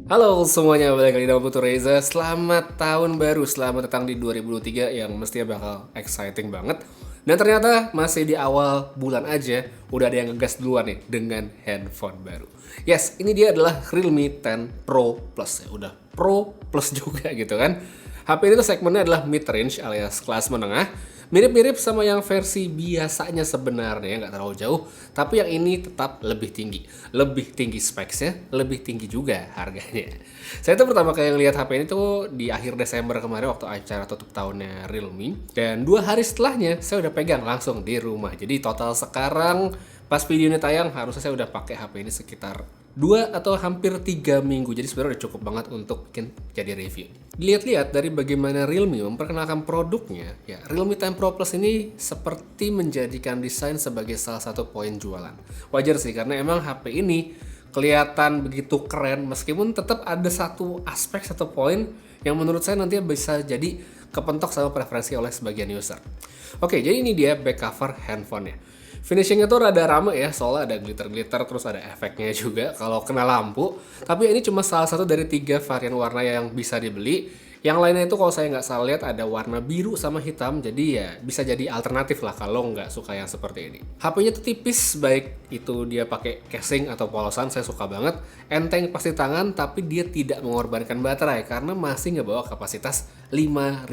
Halo semuanya, balik lagi dengan Putu Reza. Selamat tahun baru, selamat datang di 2023 yang mestinya bakal exciting banget. Dan ternyata masih di awal bulan aja, udah ada yang ngegas duluan nih dengan handphone baru. Yes, ini dia adalah Realme 10 Pro Plus ya, udah Pro Plus juga gitu kan. HP ini tuh segmennya adalah mid range alias kelas menengah. Mirip-mirip sama yang versi biasanya sebenarnya, nggak terlalu jauh. Tapi yang ini tetap lebih tinggi. Lebih tinggi speksnya, lebih tinggi juga harganya. Saya tuh pertama kali ngeliat HP ini tuh di akhir Desember kemarin waktu acara tutup tahunnya Realme. Dan 2 hari setelahnya saya udah pegang langsung di rumah. Jadi total sekarang pas video ini tayang harusnya saya udah pakai HP ini sekitar 2 atau hampir 3 minggu. Jadi sebenarnya udah cukup banget untuk bikin jadi review. Dilihat-lihat dari bagaimana Realme memperkenalkan produknya, ya Realme 10 Pro Plus ini seperti menjadikan desain sebagai salah satu poin jualan. Wajar sih karena emang HP ini kelihatan begitu keren meskipun tetap ada satu aspek, satu poin yang menurut saya nanti bisa jadi kepentok sama preferensi oleh sebagian user. Oke, jadi ini dia back cover handphonenya. Finishingnya tuh rada rame ya, soalnya ada glitter-glitter, terus ada efeknya juga kalau kena lampu. Tapi ini cuma salah satu dari 3 varian warna yang bisa dibeli. Yang lainnya itu kalau saya nggak salah lihat ada warna biru sama hitam, jadi ya bisa jadi alternatif lah kalau nggak suka yang seperti ini. HP-nya tuh tipis, baik itu dia pakai casing atau polosan, saya suka banget. Enteng pas di tangan, tapi dia tidak mengorbankan baterai karena masih ngebawa kapasitas 5000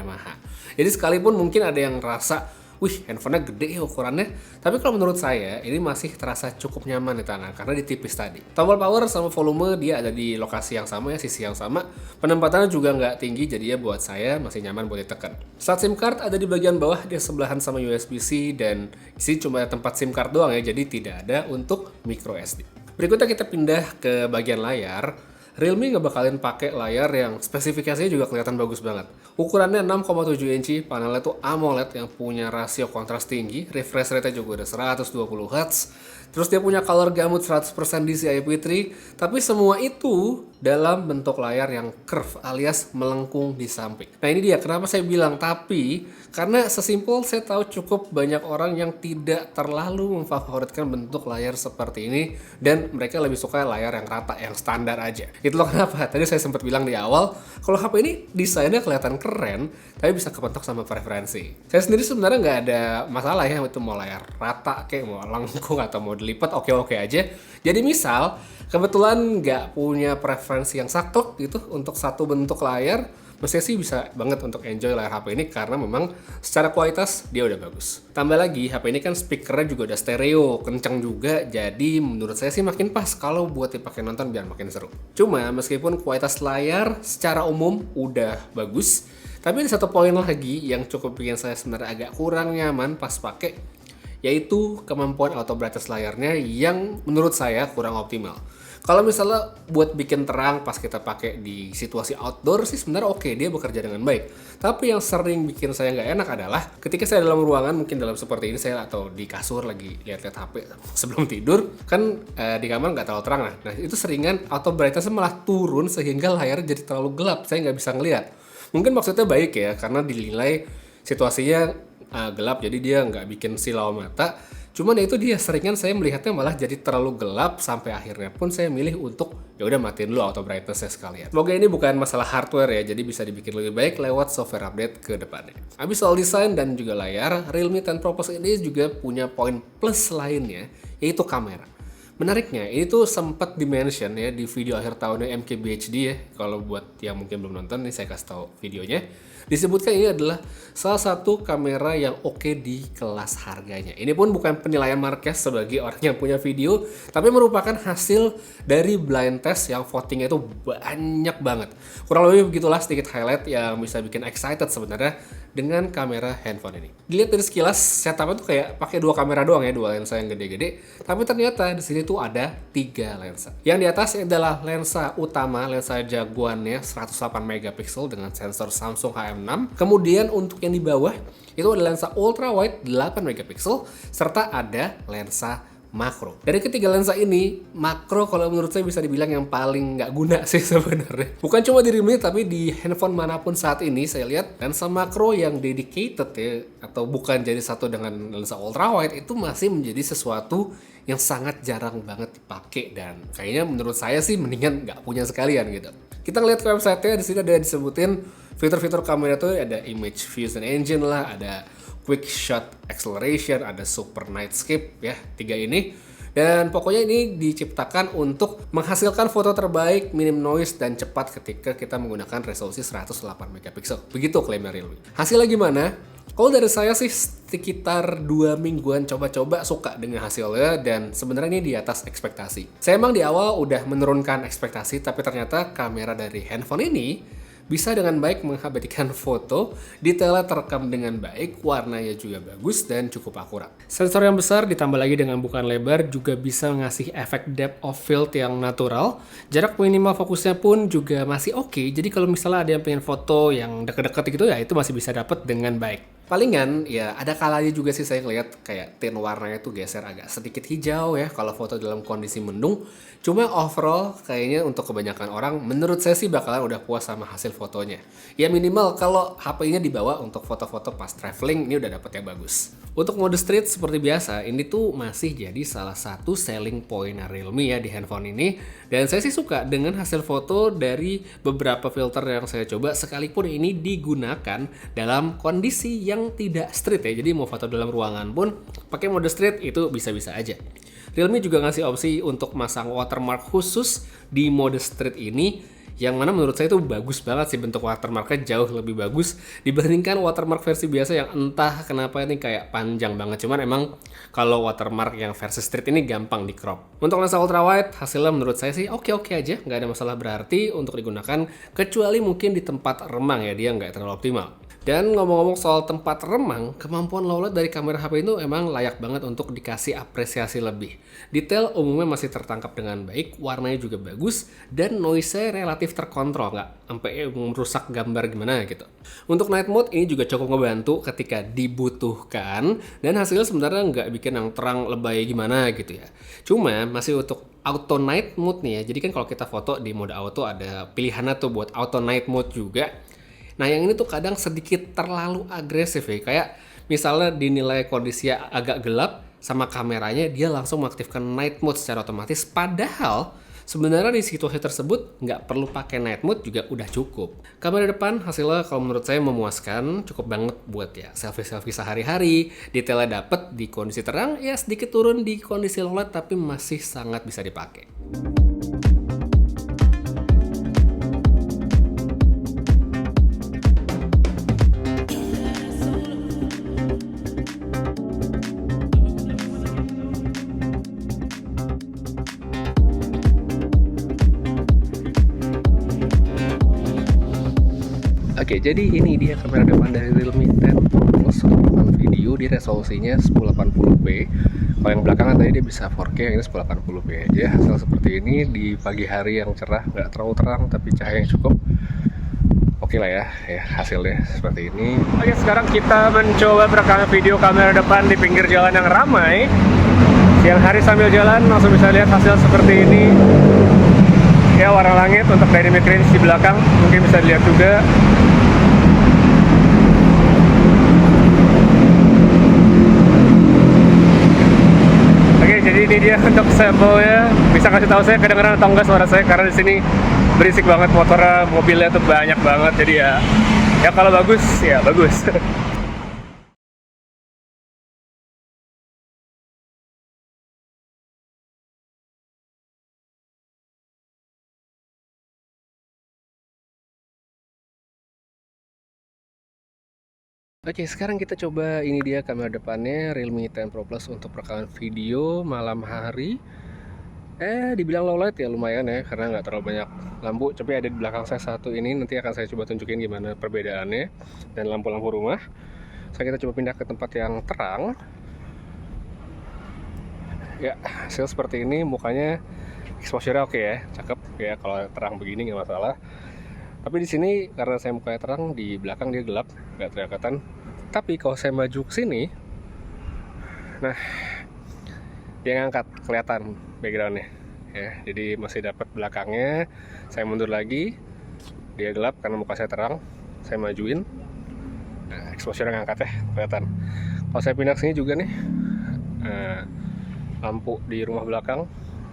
mAh. Jadi sekalipun mungkin ada yang rasa wih, handphonenya gede ya ukurannya. Tapi kalau menurut saya, ini masih terasa cukup nyaman di tangan karena ditipis tadi. Tombol power sama volume dia ada di lokasi yang sama ya, sisi yang sama. Penempatannya juga nggak tinggi, jadi ya buat saya masih nyaman buat ditekan. Slot SIM card ada di bagian bawah, dia sebelahan sama USB-C dan isi cuma tempat SIM card doang ya, jadi tidak ada untuk micro SD. Berikutnya kita pindah ke bagian layar. Realme ngebakalin pakai layar yang spesifikasinya juga kelihatan bagus banget. Ukurannya 6,7 inci, panelnya tuh AMOLED yang punya rasio kontras tinggi, refresh rate-nya juga udah 120 Hz. Terus dia punya color gamut 100% DCI-P3, tapi semua itu dalam bentuk layar yang curve alias melengkung di samping. Nah ini dia kenapa saya bilang tapi, karena sesimpel saya tahu cukup banyak orang yang tidak terlalu memfavoritkan bentuk layar seperti ini dan mereka lebih suka layar yang rata, yang standar aja. Itulah kenapa tadi saya sempat bilang di awal, kalau HP ini desainnya kelihatan keren, tapi bisa kepentok sama preferensi. Saya sendiri sebenarnya nggak ada masalah ya itu mau layar rata, kayak mau lengkung atau mau dilipat, oke-oke aja. Jadi misal kebetulan nggak punya preferensi yang saklek gitu untuk satu bentuk layar, mestinya sih bisa banget untuk enjoy layar HP ini karena memang secara kualitas dia udah bagus. Tambah lagi HP ini kan speakernya juga udah stereo, kenceng juga, jadi menurut saya sih makin pas kalau buat dipakai nonton biar makin seru. Cuma meskipun kualitas layar secara umum udah bagus, tapi ada satu poin lagi yang cukup bikin saya sebenarnya agak kurang nyaman pas pakai, yaitu kemampuan auto brightness layarnya yang menurut saya kurang optimal. Kalau misalnya buat bikin terang pas kita pakai di situasi outdoor sih sebenarnya oke, dia bekerja dengan baik. Tapi yang sering bikin saya nggak enak adalah ketika saya dalam ruangan, mungkin dalam seperti ini saya atau di kasur lagi lihat-lihat HP sebelum tidur, kan di kamar nggak terlalu terang lah. Nah itu seringan auto brightness malah turun sehingga layar jadi terlalu gelap, saya nggak bisa ngelihat. Mungkin maksudnya baik ya, karena dinilai situasinya gelap jadi dia nggak bikin silau mata. Cuman ya itu dia, seringan saya melihatnya malah jadi terlalu gelap sampai akhirnya pun saya milih untuk ya udah matiin dulu auto brightness-nya sekalian. Semoga ini bukan masalah hardware ya, jadi bisa dibikin lebih baik lewat software update ke depannya. Habis soal desain dan juga layar, Realme 10 Pro Plus ini juga punya poin plus lainnya, yaitu kamera. Menariknya, ini tuh sempat di-mention ya di video akhir tahunnya MKBHD ya. Kalau buat yang mungkin belum nonton, nih saya kasih tahu videonya. Disebutkan ini adalah salah satu kamera yang oke di kelas harganya. Ini pun bukan penilaian Marques sebagai orang yang punya video, tapi merupakan hasil dari blind test yang votingnya itu banyak banget. Kurang lebih begitulah sedikit highlight yang bisa bikin excited sebenarnya dengan kamera handphone ini. Dilihat dari sekilas, setupnya tuh kayak pakai 2 kamera doang ya, 2 lensa yang gede-gede. Tapi ternyata di sini tuh ada 3 lensa. Yang di atas adalah lensa utama, lensa jagoannya 108 megapiksel dengan sensor Samsung HM6. Kemudian untuk yang di bawah itu ada lensa ultra wide 8 megapiksel serta ada lensa makro. Dari ketiga lensa ini, makro kalau menurut saya bisa dibilang yang paling nggak guna sih sebenarnya. Bukan cuma di Realme tapi di handphone manapun saat ini saya lihat lensa makro yang dedicated ya, atau bukan jadi satu dengan lensa ultra wide itu masih menjadi sesuatu yang sangat jarang banget dipakai, dan kayaknya menurut saya sih mendingan nggak punya sekalian gitu. Kita ngeliat ke website-nya, di sini ada disebutin fitur-fitur kamera tuh ada image fusion engine lah, ada quick shot acceleration, ada super nightscape ya, 3 ini. Dan pokoknya ini diciptakan untuk menghasilkan foto terbaik, minim noise, dan cepat ketika kita menggunakan resolusi 108 megapiksel. Begitu klaimnya Realme. Hasilnya gimana? Kalau dari saya sih sekitar 2 mingguan coba-coba suka dengan hasilnya, dan sebenarnya ini di atas ekspektasi. Saya emang di awal udah menurunkan ekspektasi, tapi ternyata kamera dari handphone ini bisa dengan baik mengabadikan foto, detailnya terekam dengan baik, warnanya juga bagus dan cukup akurat. Sensor yang besar ditambah lagi dengan bukaan lebar juga bisa ngasih efek depth of field yang natural. Jarak minimal fokusnya pun juga masih oke, jadi kalau misalnya ada yang pengen foto yang deket-deket gitu ya, itu masih bisa dapat dengan baik. Palingan ya ada kalanya juga sih saya ngeliat kayak tint warnanya tuh geser agak sedikit hijau ya kalau foto dalam kondisi mendung. Cuma overall kayaknya untuk kebanyakan orang menurut saya sih bakalan udah puas sama hasil fotonya. Ya minimal kalau HP-nya dibawa untuk foto-foto pas traveling ini udah dapet yang bagus. Untuk mode street seperti biasa, ini tuh masih jadi salah satu selling point Realme ya di handphone ini. Dan saya sih suka dengan hasil foto dari beberapa filter yang saya coba, sekalipun ini digunakan dalam kondisi yang tidak street ya. Jadi mau foto dalam ruangan pun pakai mode street itu bisa-bisa aja. Realme juga ngasih opsi untuk masang watermark khusus di mode street ini, yang mana menurut saya itu bagus banget sih, bentuk watermarknya jauh lebih bagus dibandingkan watermark versi biasa yang entah kenapa ini kayak panjang banget. Cuman emang kalau watermark yang versi street ini gampang di crop. Untuk lensa ultra wide hasilnya menurut saya sih oke-oke aja, nggak ada masalah berarti untuk digunakan, kecuali mungkin di tempat remang ya, dia nggak terlalu optimal. Dan ngomong-ngomong soal tempat remang, kemampuan low light dari kamera HP itu emang layak banget untuk dikasih apresiasi lebih. Detail umumnya masih tertangkap dengan baik, warnanya juga bagus, dan noise-nya relatif terkontrol, nggak sampai merusak gambar gimana gitu. Untuk night mode ini juga cukup ngebantu ketika dibutuhkan, dan hasilnya sebenarnya nggak bikin yang terang lebay gimana gitu ya. Cuma masih untuk auto night mode nih ya, jadi kan kalau kita foto di mode auto ada pilihannya tuh buat auto night mode juga. Nah yang ini tuh kadang sedikit terlalu agresif ya, kayak misalnya dinilai kondisinya agak gelap sama kameranya dia langsung mengaktifkan night mode secara otomatis, padahal sebenarnya di situasi tersebut nggak perlu pakai night mode juga udah cukup. Kamera depan hasilnya kalau menurut saya memuaskan, cukup banget buat ya selfie-selfie sehari-hari, detailnya dapet di kondisi terang, ya sedikit turun di kondisi low light tapi masih sangat bisa dipakai. Oke, jadi ini dia kamera depan dari Realme 10 Pro Plus untuk rekaman video di resolusinya 1080p. Kalau yang belakangan tadi dia bisa 4K, yang ini 1080p aja. Hasil seperti ini di pagi hari yang cerah, nggak terlalu terang tapi cahaya yang cukup. Oke lah ya hasilnya seperti ini. Oke, sekarang kita mencoba rekaman video kamera depan di pinggir jalan yang ramai. Siang hari sambil jalan langsung bisa lihat hasil seperti ini. Ya, warna langit untuk dynamic range di belakang mungkin bisa dilihat juga. Oke, jadi ini dia untuk sampelnya. Bisa kasih tahu saya kedengeran atau enggak suara saya, karena di sini berisik banget, motornya, mobilnya tuh banyak banget. Jadi ya kalau bagus ya bagus. Oke, sekarang kita coba ini dia kamera depannya Realme 10 Pro Plus untuk rekaman video malam hari. Dibilang low light ya lumayan ya, karena nggak terlalu banyak lampu. Tapi ada di belakang saya satu ini, nanti akan saya coba tunjukin gimana perbedaannya. Dan lampu-lampu rumah. Sekarang kita coba pindah ke tempat yang terang. Ya, hasil seperti ini, mukanya exposure-nya oke ya, cakep ya, kalau terang begini nggak masalah. Tapi di sini karena saya mukanya terang, di belakang dia gelap, nggak kelihatan. Tapi kalau saya maju ke sini, nah Dia ngangkat, kelihatan backgroundnya ya, jadi masih dapat belakangnya. Saya mundur lagi, dia gelap karena muka saya terang, saya majuin, nah exposure-nya ngangkat ya, kelihatan. Kalau saya pindah ke sini juga nih, lampu di rumah belakang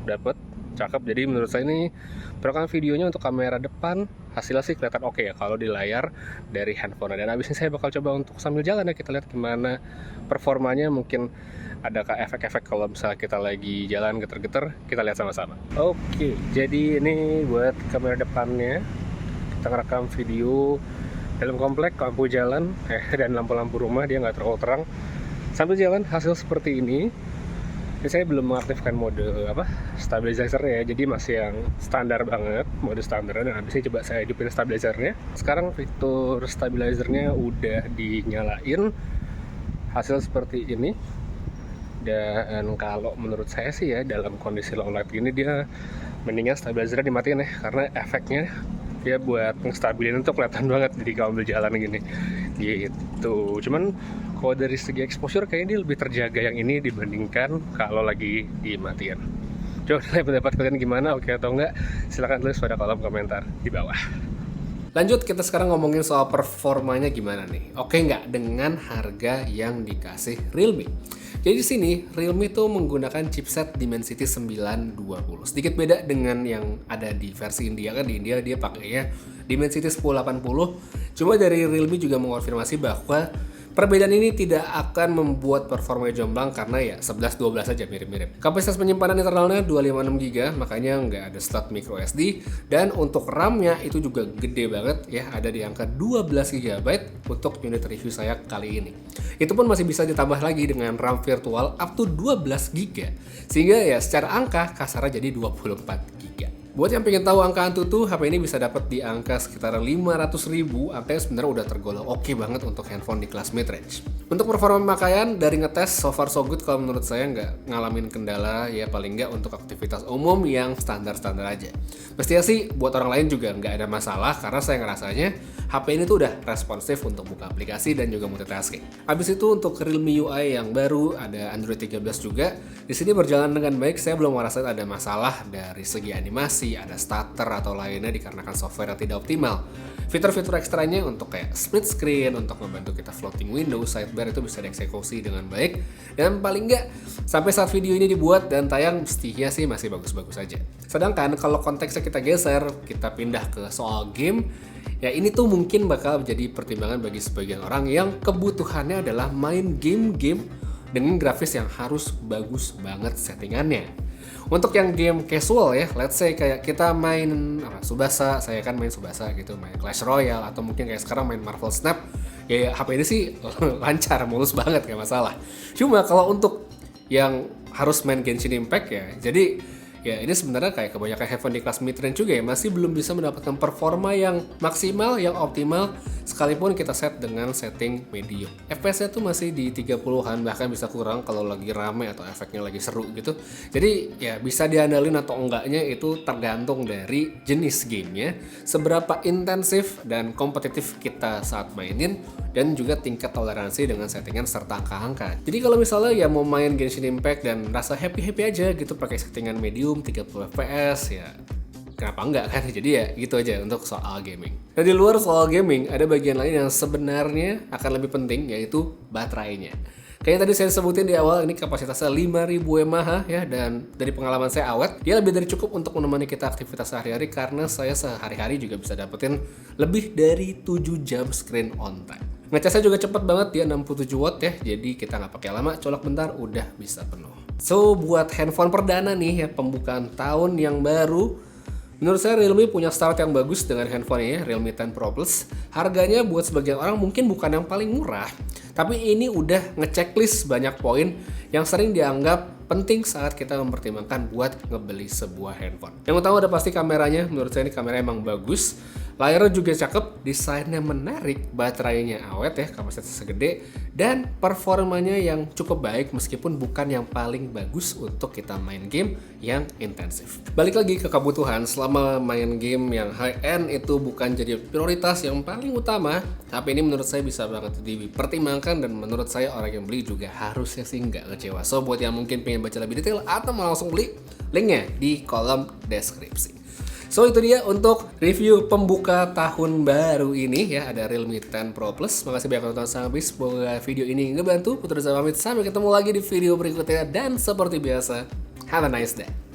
dapat cakep. Jadi menurut saya ini perekaman videonya untuk kamera depan hasilnya sih kelihatan oke ya kalau di layar dari handphone. Dan abis ini saya bakal coba untuk sambil jalan ya, kita lihat gimana performanya. Mungkin adakah efek-efek kalau misalnya kita lagi jalan geter-geter, kita lihat sama-sama. Oke, jadi ini buat kamera depannya, kita ngerekam video dalam komplek, lampu jalan dan lampu-lampu rumah dia nggak terlalu terang. Sambil jalan hasil seperti ini. Ini saya belum mengaktifkan mode stabilizer-nya ya, jadi masih yang standar banget, mode standar. Dan habis ini coba saya hidupin stabilizer-nya. Sekarang fitur stabilizer-nya udah dinyalain, hasil seperti ini. Dan kalau menurut saya sih ya, dalam kondisi low light gini dia mendingan stabilizer-nya dimatiin ya, karena efeknya dia buat ngestabilin itu kelihatan banget jadi kalau ambil jalan gini gitu. Cuman kalau dari segi exposure kayaknya dia lebih terjaga yang ini dibandingkan kalau lagi dimatiin. Coba pendapat kalian gimana, oke atau enggak? Silahkan tulis pada kolom komentar di bawah. Lanjut, kita sekarang ngomongin soal performanya gimana nih. Oke nggak dengan harga yang dikasih Realme? Jadi di sini Realme tuh menggunakan chipset Dimensity 920. Sedikit beda dengan yang ada di versi India, kan di India dia pakainya Dimensity 1080. Cuma dari Realme juga mengonfirmasi bahwa perbedaan ini tidak akan membuat performa jomplang karena ya 11-12 aja mirip-mirip. Kapasitas penyimpanan internalnya 256GB, makanya nggak ada slot micro SD. Dan untuk RAM-nya itu juga gede banget ya, ada di angka 12GB untuk unit review saya kali ini. Itu pun masih bisa ditambah lagi dengan RAM virtual up to 12GB. Sehingga ya secara angka kasarnya jadi 24GB. Buat yang pengen tahu angka Antutu, HP ini bisa dapat di angka sekitar 500.000, angka yang sebenarnya udah tergolong oke banget untuk handphone di kelas mid-range. Untuk performa pemakaian, dari ngetes so far so good kalau menurut saya nggak ngalamin kendala ya, paling nggak untuk aktivitas umum yang standar-standar aja. Mestinya sih buat orang lain juga nggak ada masalah karena saya ngerasanya HP ini tuh udah responsif untuk buka aplikasi dan juga multitasking. Habis itu untuk Realme UI yang baru, ada Android 13 juga. Di sini berjalan dengan baik, saya belum merasa ada masalah dari segi animasi, ada stutter atau lainnya dikarenakan software yang tidak optimal. Fitur-fitur ekstranya untuk kayak split screen, untuk membantu kita floating window, sidebar itu bisa dieksekusi dengan baik. Dan paling nggak, sampai saat video ini dibuat dan tayang, mestinya sih masih bagus-bagus aja. Sedangkan kalau konteksnya kita geser, kita pindah ke soal game, ya ini tuh mungkin bakal menjadi pertimbangan bagi sebagian orang yang kebutuhannya adalah main game-game dengan grafis yang harus bagus banget settingannya. Untuk yang game casual ya, let's say kayak kita main Tsubasa, saya kan main Tsubasa gitu, main Clash Royale, atau mungkin kayak sekarang main Marvel Snap, ya HP ini sih lancar, mulus banget, gak masalah. Cuma kalau untuk yang harus main Genshin Impact ya, jadi ya ini sebenarnya kayak kebanyakan handphone di kelas mid-range juga ya, masih belum bisa mendapatkan performa yang maksimal, yang optimal, sekalipun kita set dengan setting medium. FPS-nya tuh masih di 30-an, bahkan bisa kurang kalau lagi rame atau efeknya lagi seru gitu. Jadi ya bisa diandalin atau enggaknya itu tergantung dari jenis gamenya, seberapa intensif dan kompetitif kita saat mainin, dan juga tingkat toleransi dengan settingan serta angka-angka. Jadi kalau misalnya ya mau main Genshin Impact dan rasa happy-happy aja gitu pakai settingan medium 30 fps ya kenapa enggak kan? Jadi ya gitu aja untuk soal gaming. Nah di luar soal gaming ada bagian lain yang sebenarnya akan lebih penting, yaitu baterainya. Kayak tadi saya sebutin di awal, ini kapasitasnya 5000 mAh ya, dan dari pengalaman saya awet, dia lebih dari cukup untuk menemani kita aktivitas sehari-hari karena saya sehari-hari juga bisa dapetin lebih dari 7 jam screen on time. Ngecasnya juga cepet banget, dia 67 watt ya, jadi kita nggak pakai lama, colok bentar udah bisa penuh. So buat handphone perdana nih ya, pembukaan tahun yang baru, menurut saya Realme punya start yang bagus dengan handphone-nya, Realme 10 Pro Plus. Harganya buat sebagian orang mungkin bukan yang paling murah, tapi ini udah ngechecklist banyak poin yang sering dianggap penting saat kita mempertimbangkan buat ngebeli sebuah handphone. Yang utama udah pasti kameranya, menurut saya ini kamera emang bagus. Layarnya juga cakep, desainnya menarik, baterainya awet ya, kapasitasnya segede, dan performanya yang cukup baik meskipun bukan yang paling bagus untuk kita main game yang intensif. Balik lagi ke kebutuhan, selama main game yang high end itu bukan jadi prioritas yang paling utama, tapi ini menurut saya bisa banget dipertimbangkan dan menurut saya orang yang beli juga harusnya sih nggak kecewa. So buat yang mungkin pengen baca lebih detail atau mau langsung beli, linknya di kolom deskripsi. So itu dia untuk review pembuka tahun baru ini ya, ada Realme 10 Pro Plus. Makasih banyak nonton sampai habis, semoga video ini ngebantu. Putra pamit, sampai ketemu lagi di video berikutnya dan seperti biasa, have a nice day.